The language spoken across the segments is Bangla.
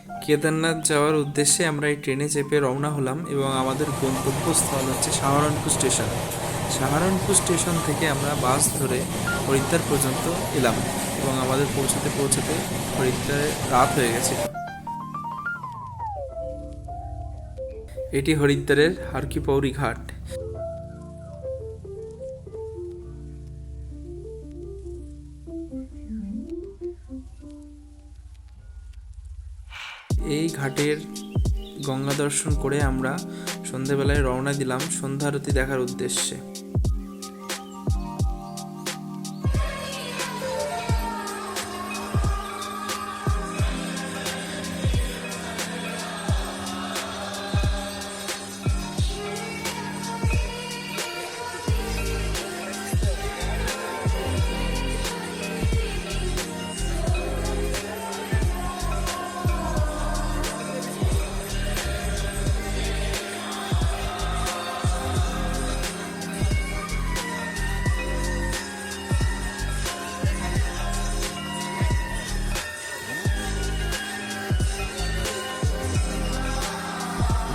কেদারনাথ যাওয়ার উদ্দেশ্যে আমরা এই ট্রেনে চেপে রওনা হলাম এবং আমাদের গন্তব্যস্থল হচ্ছে সাহারানপুর স্টেশন। সাহারানপুর স্টেশন থেকে আমরা বাস ধরে হরিদ্বার পর্যন্ত এলাম এবং আমাদের পৌঁছতে পৌঁছতে হরিদ্বারে রাত হয়ে গেছিল। এটি হরিদ্বারের হার কি পৌরি ঘাট। এই ঘাটের গঙ্গা দর্শন করে আমরা সন্ধেবেলায় রওনা দিলাম সন্ধ্যা আরতি দেখার উদ্দেশ্যে।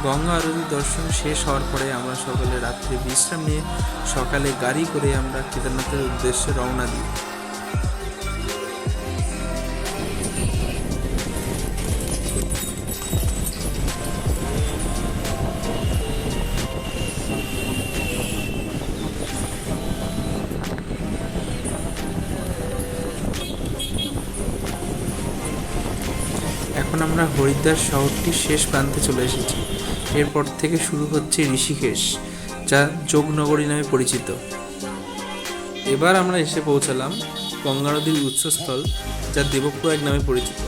গঙ্গা আরতি দর্শন শেষ হওয়ার পরে আমরা সকলে রাত্রে বিশ্রাম নিয়ে সকালে গাড়ি করে আমরা কেদারনাথের উদ্দেশ্যে রওনা দিই। এখন আমরা হরিদ্বার শহরটির শেষ প্রান্তে চলে এসেছি। এরপর থেকে শুরু হচ্ছে ঋষিকেশ, যা যোগনগরী নামে পরিচিত। এবার আমরা এসে পৌঁছালাম গঙ্গা নদীর উৎসস্থল, যা দেবপ্রয়াগ নামে পরিচিত।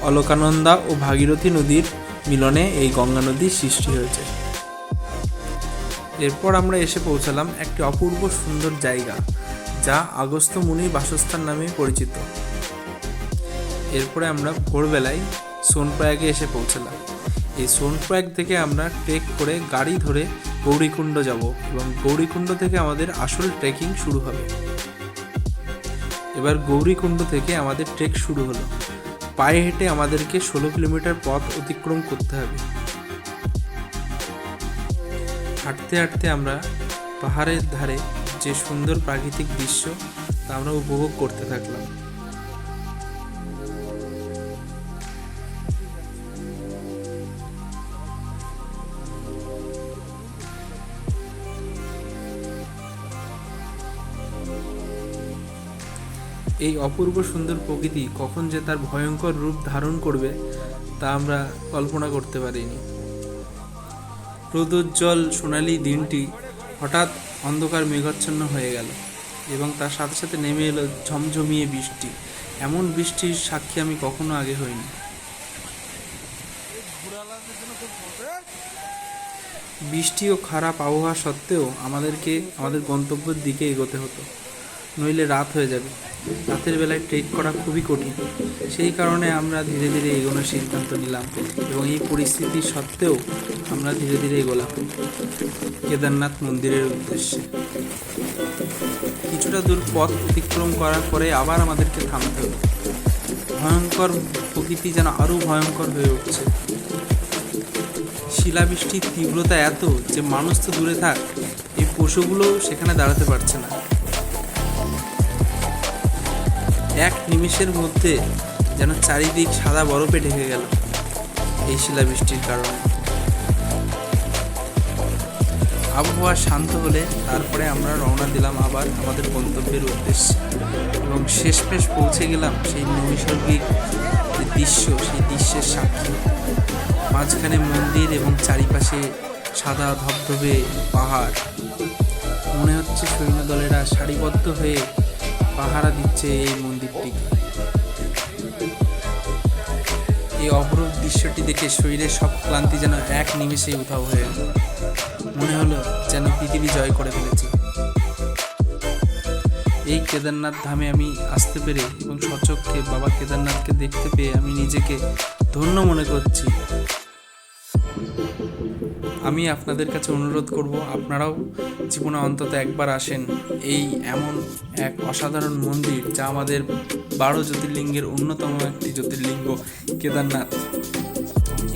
অলকানন্দা ও ভাগীরথী নদীর মিলনে এই গঙ্গা নদীর সৃষ্টি হয়েছে। এরপর আমরা এসে পৌঁছালাম একটি অপূর্ব সুন্দর জায়গা, যা আগস্ত্য মুনির বাসস্থান নামে পরিচিত। এরপরে আমরা ভোরবেলায় সোনপ্রয়াগে এসে পৌঁছালাম। এই সোনপ্রয়াগ থেকে আমরা ট্রেক করে গাড়ি ধরে গৌরীকুণ্ড যাব এবং গৌরীকুণ্ড থেকে আমাদের আসল ট্রেকিং শুরু হবে। এবার গৌরীকুণ্ড থেকে আমাদের ট্রেক শুরু হলো। পায়ে হেঁটে আমাদেরকে 16 কিলোমিটার পথ অতিক্রম করতে হবে। হাঁটতে হাঁটতে আমরা পাহাড়ের ধারে যে সুন্দর প্রাকৃতিক দৃশ্য তা আমরা উপভোগ করতে থাকলাম। এই অপূর্ব সুন্দর প্রকৃতি কখন যে তার ভয়ঙ্কর রূপ ধারণ করবে তা আমরা কল্পনা করতে পারিনি। রোদোজ্জ্বল সোনালি দিনটি হঠাৎ অন্ধকার মেঘাচ্ছন্ন হয়ে গেল এবং তার সাথে সাথে নেমে এলো ঝমঝমিয়ে বৃষ্টি। এমন বৃষ্টির সাক্ষী আমি কখনো আগে হইনি। বৃষ্টি ও খারাপ আবহাওয়া সত্ত্বেও আমাদেরকে আমাদের গন্তব্যের দিকে এগোতে হতো, নইলে রাত হয়ে যাবে। রাতের বেলায় ট্রেক করা খুবই কঠিন। সেই কারণে আমরা ধীরে ধীরে এগোনোর সিদ্ধান্ত নিলাম এবং এই পরিস্থিতি সত্ত্বেও আমরা ধীরে ধীরে এগোলাম কেদারনাথ মন্দিরের উদ্দেশ্যে। কিছুটা দূর পথ অতিক্রম করার পরে আবার আমাদেরকে থামতে হলো। ভয়ঙ্কর প্রকৃতি যেন আরও ভয়ঙ্কর হয়ে উঠছে। শিলাবৃষ্টির তীব্রতা এত যে মানুষ তো দূরে থাক, এই পশুগুলোও সেখানে দাঁড়াতে পারছে না। এক নিমেষের মধ্যে যেন চারিদিক সাদা বরফে ঢেকে গেল এই শিলাবৃষ্টির কারণে। আবহাওয়া শান্ত হলে তারপরে আমরা রওনা দিলাম আবার আমাদের গন্তব্যের উদ্দেশ্যে এবং শেষমেশ পৌঁছে গেলাম সেই নৈসর্গিক যে দৃশ্য, সেই দৃশ্যের সাক্ষী। মাঝখানে মন্দির এবং চারিপাশে সাদা ধবধবে পাহাড়। মনে হচ্ছে সৈন্যদলেরা সারিবদ্ধ হয়ে পাহারা দিচ্ছে এই মন্দিরটিকে। এই অপরূপ দৃশ্যটি দেখে শরীরের সব ক্লান্তি যেন এক নিমেষেই উধাও হয়ে গেল। মনে হলো যেন পৃথিবী জয় করে ফেলেছি। এই কেদারনাথ ধামে আমি আসতে পেরে এবং সচক্ষে বাবা কেদারনাথকে দেখতে পেয়ে আমি নিজেকে ধন্য মনে করছি। আমি আপনাদের কাছে অনুরোধ করব, আপনারাও জীবনে অন্তত একবার আসেন এই এমন এক অসাধারণ মন্দির, যা আমাদের 12 জ্যোতির্লিঙ্গের অন্যতম একটি জ্যোতির্লিঙ্গ কেদারনাথ।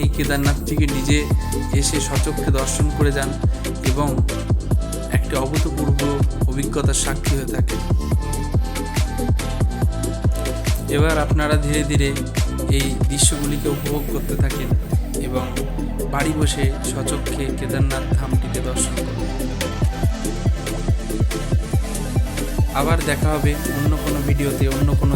এই কেদারনাথটিকে নিজে এসে সচক্ষে দর্শন করে যান এবং একটি অভূতপূর্ব অভিজ্ঞতার সাক্ষী হয়ে থাকে। এবার আপনারা ধীরে ধীরে এই দৃশ্যগুলিকে উপভোগ করতে থাকেন এবং বাড়ি বসে সচক্ষে কেদারনাথ ধামটিকে দর্শন করুন। আবার দেখা হবে অন্য কোনো ভিডিওতে, অন্য কোনো